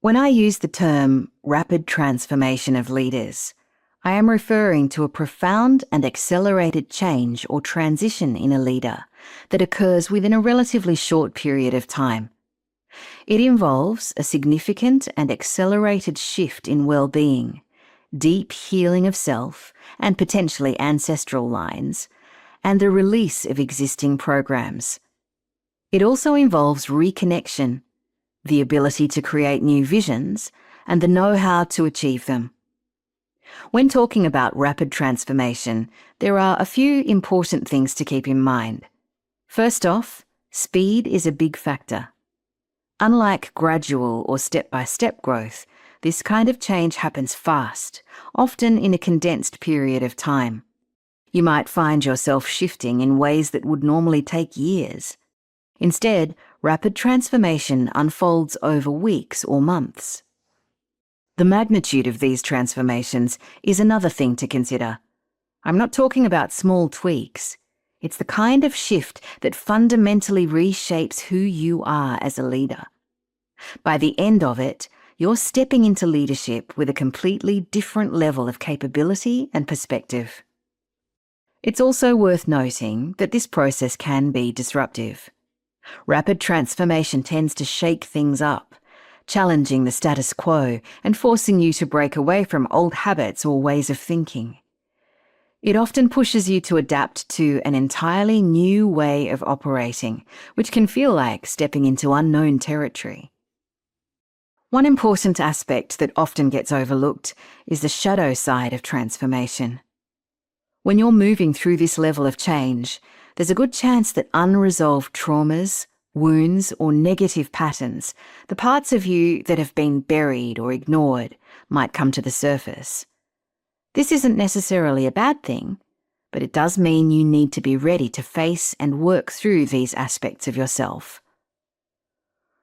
When I use the term rapid transformation of leaders, I am referring to a profound and accelerated change or transition in a leader that occurs within a relatively short period of time. It involves a significant and accelerated shift in well-being, deep healing of self and potentially ancestral lines, and the release of existing programs. It also involves reconnection, the ability to create new visions, and the know-how to achieve them. When talking about rapid transformation, there are a few important things to keep in mind. First off, speed is a big factor. Unlike gradual or step-by-step growth, this kind of change happens fast, often in a condensed period of time. You might find yourself shifting in ways that would normally take years. Instead, rapid transformation unfolds over weeks or months. The magnitude of these transformations is another thing to consider. I'm not talking about small tweaks. It's the kind of shift that fundamentally reshapes who you are as a leader. By the end of it, you're stepping into leadership with a completely different level of capability and perspective. It's also worth noting that this process can be disruptive. Rapid transformation tends to shake things up, challenging the status quo and forcing you to break away from old habits or ways of thinking. It often pushes you to adapt to an entirely new way of operating, which can feel like stepping into unknown territory. One important aspect that often gets overlooked is the shadow side of transformation. When you're moving through this level of change, there's a good chance that unresolved traumas, wounds, or negative patterns, the parts of you that have been buried or ignored, might come to the surface. This isn't necessarily a bad thing, but it does mean you need to be ready to face and work through these aspects of yourself.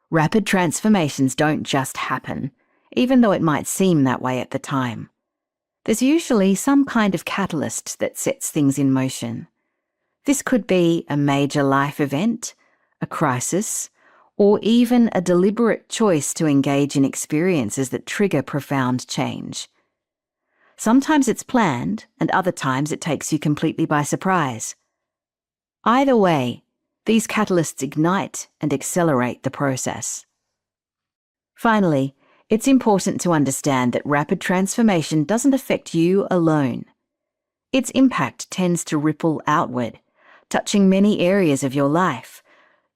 Rapid transformations don't just happen, even though it might seem that way at the time. There's usually some kind of catalyst that sets things in motion. This could be a major life event, a crisis, or even a deliberate choice to engage in experiences that trigger profound change. Sometimes it's planned, and other times it takes you completely by surprise. Either way, these catalysts ignite and accelerate the process. Finally, it's important to understand that rapid transformation doesn't affect you alone. Its impact tends to ripple outward, touching many areas of your life,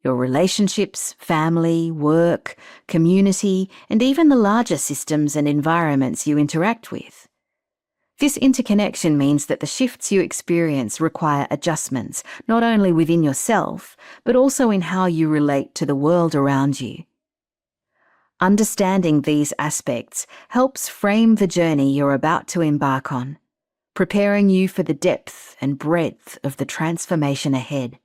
your relationships, family, work, community, and even the larger systems and environments you interact with. This interconnection means that the shifts you experience require adjustments, not only within yourself, but also in how you relate to the world around you. Understanding these aspects helps frame the journey you're about to embark on, preparing you for the depth and breadth of the transformation ahead.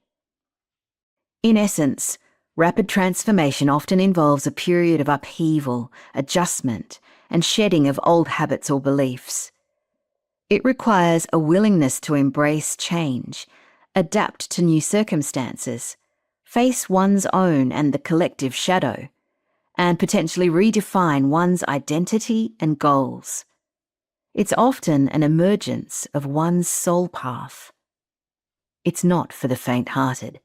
In essence, rapid transformation often involves a period of upheaval, adjustment, and shedding of old habits or beliefs. It requires a willingness to embrace change, adapt to new circumstances, face one's own and the collective shadow, and potentially redefine one's identity and goals. It's often an emergence of one's soul path. It's not for the faint-hearted.